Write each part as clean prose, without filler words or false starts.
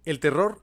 El terror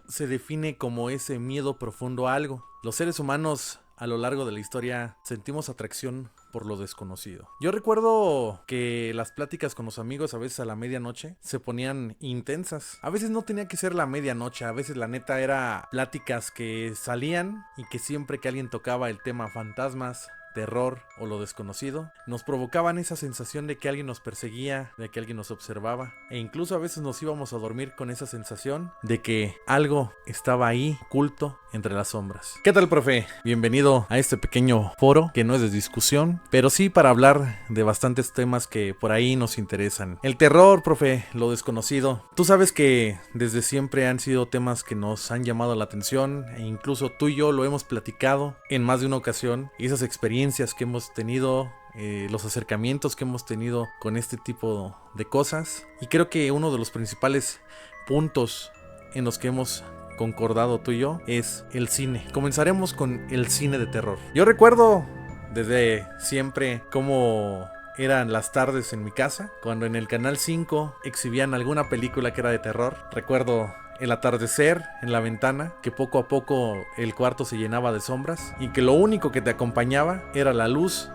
se define como ese miedo profundo a algo. Los seres humanos a lo largo de la historia sentimos atracción por lo desconocido. Yo recuerdo que las pláticas con los amigos a veces a la medianoche se ponían intensas. A veces no tenía que ser la medianoche, a veces la neta era pláticas que salían y que siempre que alguien tocaba el tema fantasmas, terror o lo desconocido, nos provocaban esa sensación de que alguien nos perseguía, de que alguien nos observaba, e incluso a veces nos íbamos a dormir con esa sensación de que algo estaba ahí oculto entre las sombras. ¿Qué tal, profe? Bienvenido a este pequeño foro que no es de discusión, pero sí para hablar de bastantes temas que por ahí nos interesan. El terror, profe, lo desconocido. Tú sabes que desde siempre han sido temas que nos han llamado la atención, e incluso tú y yo lo hemos platicado en más de una ocasión, y esas experiencias que hemos tenido, los acercamientos que hemos tenido con este tipo de cosas. Y creo que uno de los principales puntos en los que hemos concordado tú y yo es el cine. Comenzaremos con el cine de terror. Yo recuerdo desde siempre cómo eran las tardes en mi casa, cuando en el Canal 5 exhibían alguna película que era de terror. Recuerdo el atardecer en la ventana, que poco a poco el cuarto se llenaba de sombras y que lo único que te acompañaba era la luz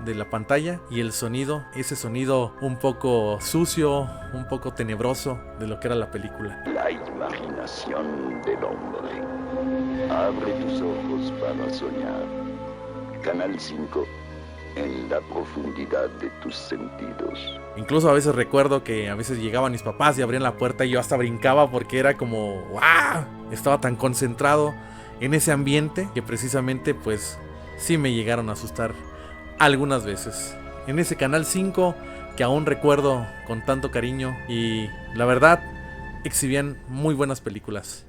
de la pantalla y el sonido, ese sonido un poco sucio, un poco tenebroso de lo que era la película. La imaginación del hombre. Abre tus ojos para soñar. Canal 5, en la profundidad de tus sentidos. Incluso a veces recuerdo que a veces llegaban mis papás y abrían la puerta y yo hasta brincaba porque era como ¡wow! Estaba tan concentrado en ese ambiente que precisamente pues sí me llegaron a asustar algunas veces. En ese Canal 5 que aún recuerdo con tanto cariño, y la verdad exhibían muy buenas películas.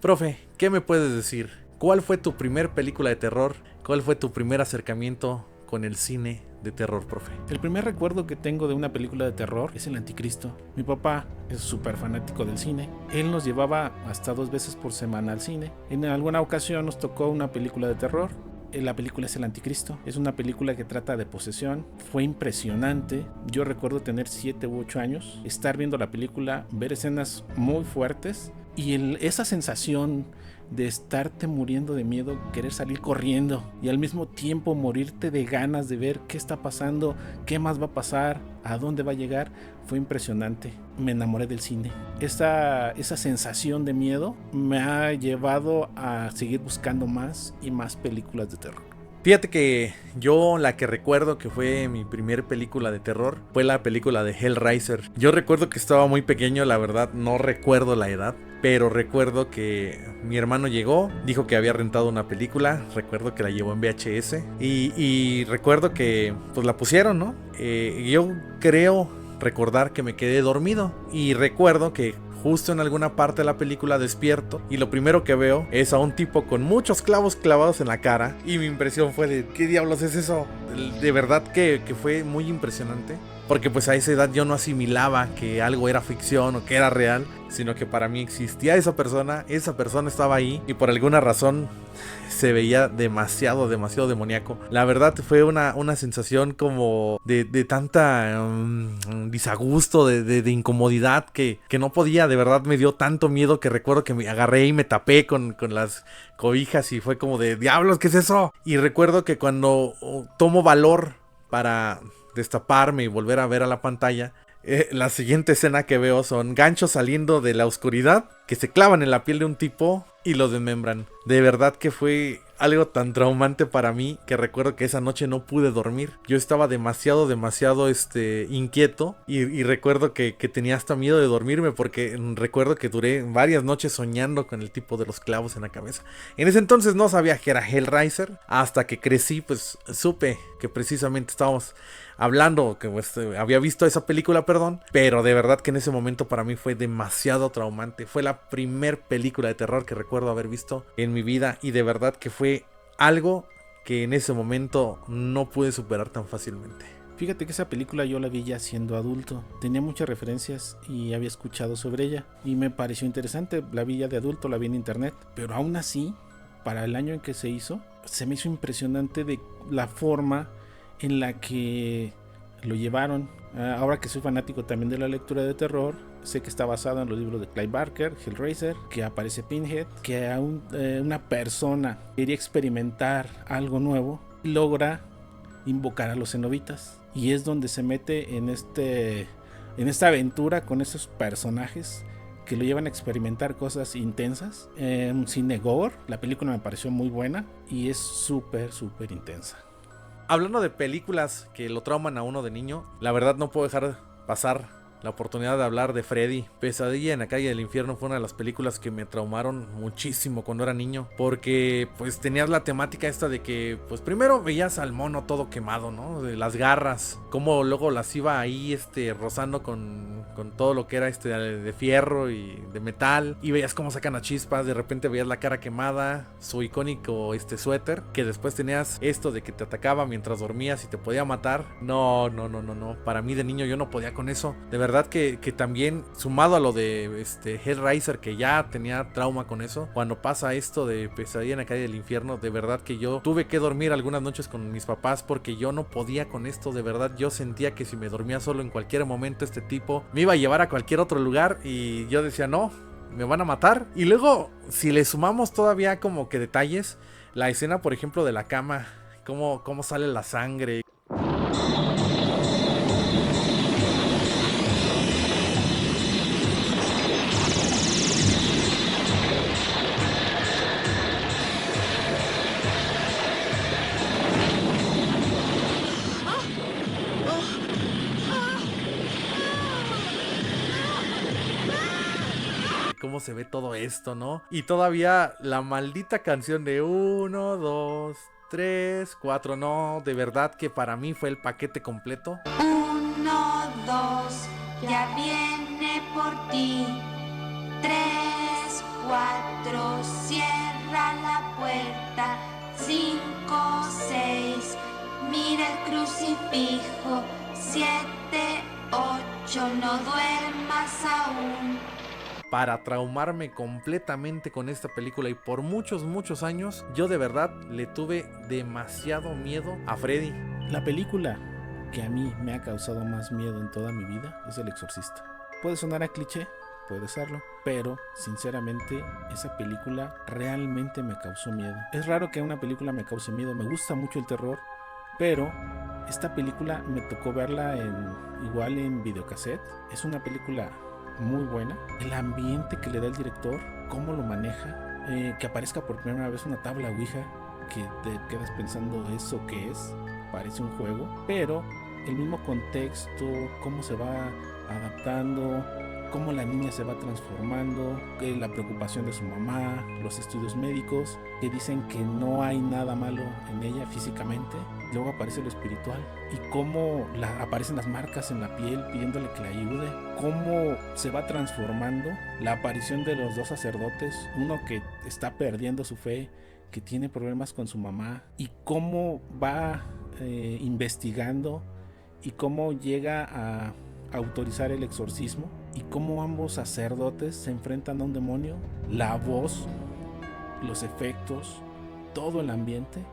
Profe, ¿qué me puedes decir? ¿Cuál fue tu primer película de terror? ¿Cuál fue tu primer acercamiento con el cine de terror, profe? El primer recuerdo que tengo de una película de terror es El Anticristo. Mi papá es súper fanático del cine. Él nos llevaba hasta 2 veces por semana al cine. En alguna ocasión nos tocó una película de terror. La película es El Anticristo. Es una película que trata de posesión. Fue impresionante. Yo recuerdo tener 7 u 8 años, estar viendo la película, ver escenas muy fuertes y esa sensación de estarte muriendo de miedo, querer salir corriendo y al mismo tiempo morirte de ganas de ver qué está pasando, qué más va a pasar, a dónde va a llegar, fue impresionante. Me enamoré del cine. Esa sensación de miedo me ha llevado a seguir buscando más y más películas de terror. Fíjate que yo la que recuerdo que fue mi primer película de terror fue la película de Hellraiser. Yo recuerdo que estaba muy pequeño, la verdad no recuerdo la edad, pero recuerdo que mi hermano llegó, dijo que había rentado una película, recuerdo que la llevó en VHS y recuerdo que pues la pusieron, ¿no? Yo creo recordar que me quedé dormido y recuerdo que justo en alguna parte de la película despierto y lo primero que veo es a un tipo con muchos clavos clavados en la cara y mi impresión fue de ¿qué diablos es eso? De verdad que fue muy impresionante, porque pues a esa edad yo no asimilaba que algo era ficción o que era real, sino que para mí existía esa persona estaba ahí y por alguna razón se veía demasiado demoníaco. La verdad fue una sensación como de tanta disagusto, de incomodidad que no podía, de verdad me dio tanto miedo que recuerdo que me agarré y me tapé con las cobijas y fue como de diablos, ¿qué es eso? Y recuerdo que cuando tomo valor para destaparme y volver a ver a la pantalla, la siguiente escena que veo son ganchos saliendo de la oscuridad que se clavan en la piel de un tipo y lo desmembran. De verdad que fue algo tan traumante para mí que recuerdo que esa noche no pude dormir. Yo estaba demasiado inquieto y recuerdo que tenía hasta miedo de dormirme porque recuerdo que duré varias noches soñando con el tipo de los clavos en la cabeza. En ese entonces no sabía que era Hellraiser. Hasta que crecí pues supe que precisamente estábamos hablando, que había visto esa película, pero de verdad que en ese momento para mí fue demasiado traumante. Fue la primer película de terror que recuerdo haber visto en mi vida y de verdad que fue algo que en ese momento no pude superar tan fácilmente. Fíjate que esa película yo la vi ya siendo adulto, tenía muchas referencias y había escuchado sobre ella y me pareció interesante. La vi ya de adulto, la vi en internet, pero aún así, para el año en que se me hizo impresionante de la forma en la que lo llevaron. Ahora que soy fanático también de la lectura de terror, sé que está basado en los libros de Clive Barker, Hellraiser, que aparece Pinhead, que una persona quería experimentar algo nuevo, logra invocar a los cenobitas, y es donde se mete en esta aventura con esos personajes que lo llevan a experimentar cosas intensas. Cine gore, la película me pareció muy buena y es súper intensa. Hablando de películas que lo trauman a uno de niño, la verdad no puedo dejar pasar la oportunidad de hablar de Freddy. Pesadilla en la calle del infierno fue una de las películas que me traumaron muchísimo cuando era niño, porque pues tenías la temática esta de que pues primero veías al mono todo quemado, ¿no? De las garras, como luego las iba ahí rozando con todo lo que era de fierro y de metal, y veías cómo sacan a chispas, de repente veías la cara quemada, su icónico suéter, que después tenías esto de que te atacaba mientras dormías y te podía matar. No, para mí de niño yo no podía con eso, de verdad que también sumado a lo de Hellraiser, que ya tenía trauma con eso, cuando pasa esto de Pesadilla en la calle del infierno, de verdad que yo tuve que dormir algunas noches con mis papás porque yo no podía con esto, de verdad yo sentía que si me dormía solo en cualquier momento este tipo me iba a llevar a cualquier otro lugar y yo decía no, me van a matar. Y luego si le sumamos todavía como que detalles, la escena por ejemplo de la cama, cómo sale la sangre. Cómo se ve todo esto, ¿no? Y todavía la maldita canción de 1, 2, 3, 4, no, de verdad que para mí fue el paquete completo. 1, 2, ya viene por ti. 3, 4, cierra la puerta. 5, 6, mira el crucifijo. 7, 8, no duermas aún. Para traumarme completamente con esta película y por muchos años, yo de verdad le tuve demasiado miedo a Freddy. La película que a mí me ha causado más miedo en toda mi vida es El Exorcista. Puede sonar a cliché, puede serlo, pero sinceramente esa película realmente me causó miedo. Es raro que una película me cause miedo, me gusta mucho el terror, pero esta película me tocó verla igual en videocassette. Es una película muy buena. El ambiente que le da el director, cómo lo maneja, que aparezca por primera vez una tabla ouija, que te quedas pensando eso que es, parece un juego, pero el mismo contexto, cómo se va adaptando, cómo la niña se va transformando, la preocupación de su mamá, los estudios médicos que dicen que no hay nada malo en ella físicamente, luego aparece lo espiritual y cómo aparecen las marcas en la piel pidiéndole que la ayude, cómo se va transformando, la aparición de los dos sacerdotes, uno que está perdiendo su fe, que tiene problemas con su mamá, y cómo va investigando y cómo llega a autorizar el exorcismo, y cómo ambos sacerdotes se enfrentan a un demonio, la voz, los efectos, todo el ambiente.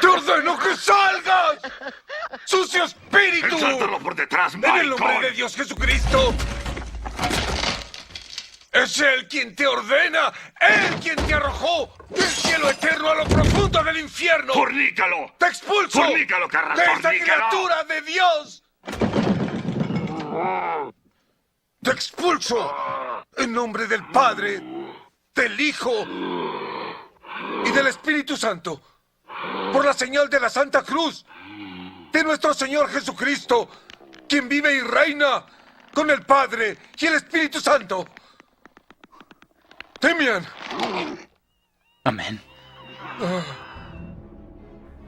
¡Te ordeno que salgas! ¡Sucio espíritu! ¡Ensáltalo por detrás, ¡En maricón! el nombre de Dios Jesucristo! ¡Es Él quien te ordena! ¡Él quien te arrojó del cielo eterno a lo profundo del infierno! ¡Fornícalo! ¡Te expulso! ¡Fornícalo, Carras! ¡De esta ¡Fornícalo! criatura de Dios! ¡Te expulso! En nombre del Padre, del Hijo y del Espíritu Santo. Por la señal de la Santa Cruz de nuestro Señor Jesucristo, quien vive y reina con el Padre y el Espíritu Santo. Demian. Amén.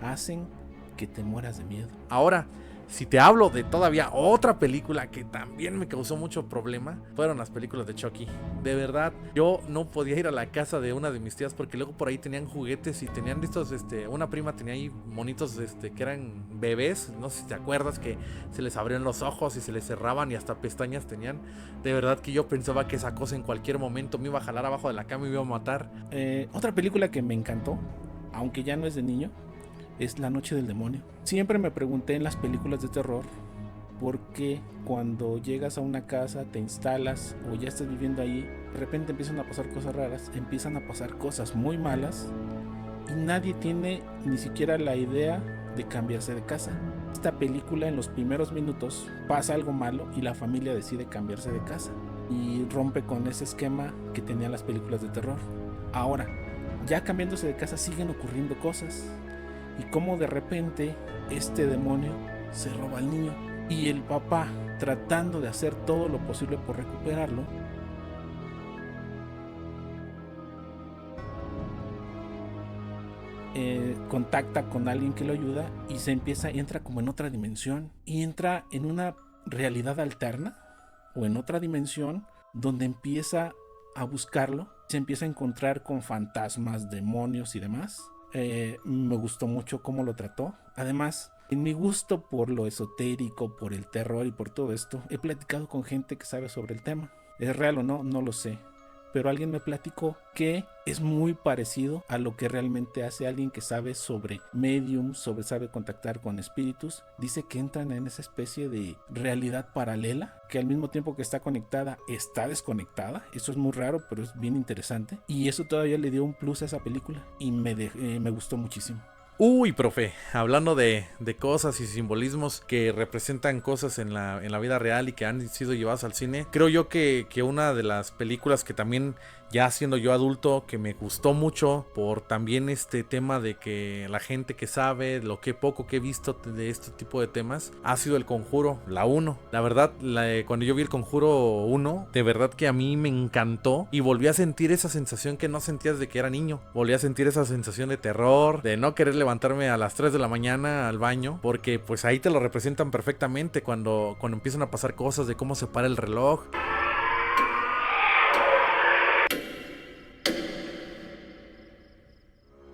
Hacen que te mueras de miedo. Ahora, Si te hablo de todavía otra película que también me causó mucho problema, fueron las películas de Chucky. De verdad, yo no podía ir a la casa de una de mis tías porque luego por ahí tenían juguetes y tenían estos, una prima tenía ahí monitos que eran bebés, no sé si te acuerdas, que se les abrían los ojos y se les cerraban y hasta pestañas tenían. De verdad que yo pensaba que esa cosa en cualquier momento me iba a jalar abajo de la cama y me iba a matar. Otra película que me encantó, aunque ya no es de niño, es La Noche del Demonio. Siempre me pregunté en las películas de terror por qué cuando llegas a una casa, te instalas o ya estás viviendo ahí, de repente empiezan a pasar cosas raras, empiezan a pasar cosas muy malas y nadie tiene ni siquiera la idea de cambiarse de casa. Esta película, en los primeros minutos pasa algo malo y la familia decide cambiarse de casa y rompe con ese esquema que tenían las películas de terror. Ahora, ya cambiándose de casa siguen ocurriendo cosas. Y como de repente este demonio se roba al niño. Y el papá, tratando de hacer todo lo posible por recuperarlo, contacta con alguien que lo ayuda y entra como en otra dimensión. Y entra en una realidad alterna o en otra dimensión donde empieza a buscarlo. Se empieza a encontrar con fantasmas, demonios y demás. Me gustó mucho cómo lo trató. Además, en mi gusto por lo esotérico, por el terror y por todo esto, he platicado con gente que sabe sobre el tema. ¿Es real o no? No lo sé. Pero alguien me platicó que es muy parecido a lo que realmente hace alguien que sabe sobre medium, sabe contactar con espíritus. Dice que entran en esa especie de realidad paralela, que al mismo tiempo que está conectada, está desconectada. Eso es muy raro, pero es bien interesante. Y eso todavía le dio un plus a esa película y me gustó muchísimo. Uy, profe, hablando de cosas y simbolismos que representan cosas en la vida real y que han sido llevadas al cine, creo yo que una de las películas que también, ya siendo yo adulto, que me gustó mucho por también este tema de que la gente que sabe, lo que poco que he visto de este tipo de temas, ha sido El Conjuro, la 1. La verdad, cuando yo vi El Conjuro 1, de verdad que a mí me encantó y volví a sentir esa sensación que no sentía desde que era niño. Volví a sentir esa sensación de terror, de no querer levantarme a las 3 de la mañana al baño, porque pues ahí te lo representan perfectamente cuando empiezan a pasar cosas de cómo se para el reloj.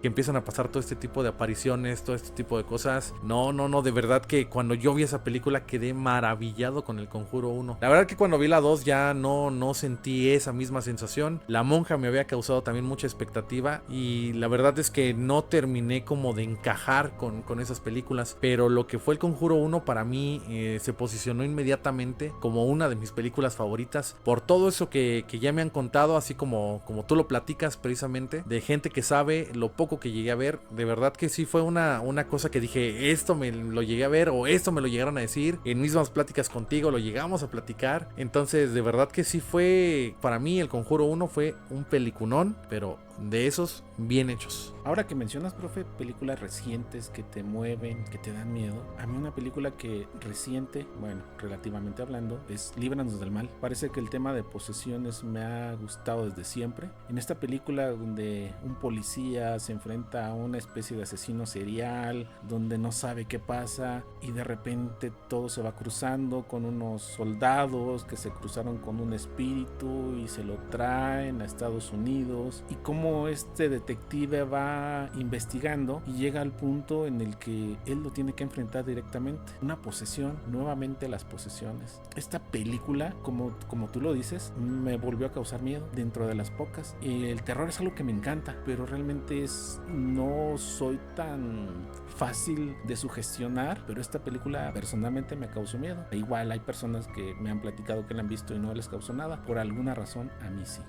Que empiezan a pasar todo este tipo de apariciones, todo este tipo de cosas. No, de verdad que cuando yo vi esa película quedé maravillado con El Conjuro 1. La verdad que cuando vi la 2 ya no sentí esa misma sensación. La Monja me había causado también mucha expectativa y la verdad es que no terminé como de encajar con esas películas, pero lo que fue El Conjuro 1 para mí se posicionó inmediatamente como una de mis películas favoritas por todo eso que ya me han contado, así como tú lo platicas precisamente, de gente que sabe lo poco que llegué a ver. De verdad que sí fue una cosa que dije, esto me lo llegué a ver o esto me lo llegaron a decir en mismas pláticas contigo, lo llegamos a platicar. Entonces de verdad que sí fue, para mí El Conjuro 1 fue un peliculón, pero de esos bien hechos. Ahora que mencionas, profe, películas recientes que te mueven, que te dan miedo, a mí una película que reciente, bueno, relativamente hablando, es Líbranos del Mal. Parece que el tema de posesiones me ha gustado desde siempre. En esta película donde un policía se enfrenta a una especie de asesino serial, donde no sabe qué pasa y de repente todo se va cruzando con unos soldados que se cruzaron con un espíritu y se lo traen a Estados Unidos, y cómo este detective va investigando y llega al punto en el que él lo tiene que enfrentar directamente. Una posesión, nuevamente las posesiones. Esta película, como tú lo dices, me volvió a causar miedo dentro de las pocas. El terror es algo que me encanta, pero realmente no soy tan fácil de sugestionar, pero esta película personalmente me causó miedo. Igual hay personas que me han platicado que la han visto y no les causó nada. Por alguna razón, a mí sí.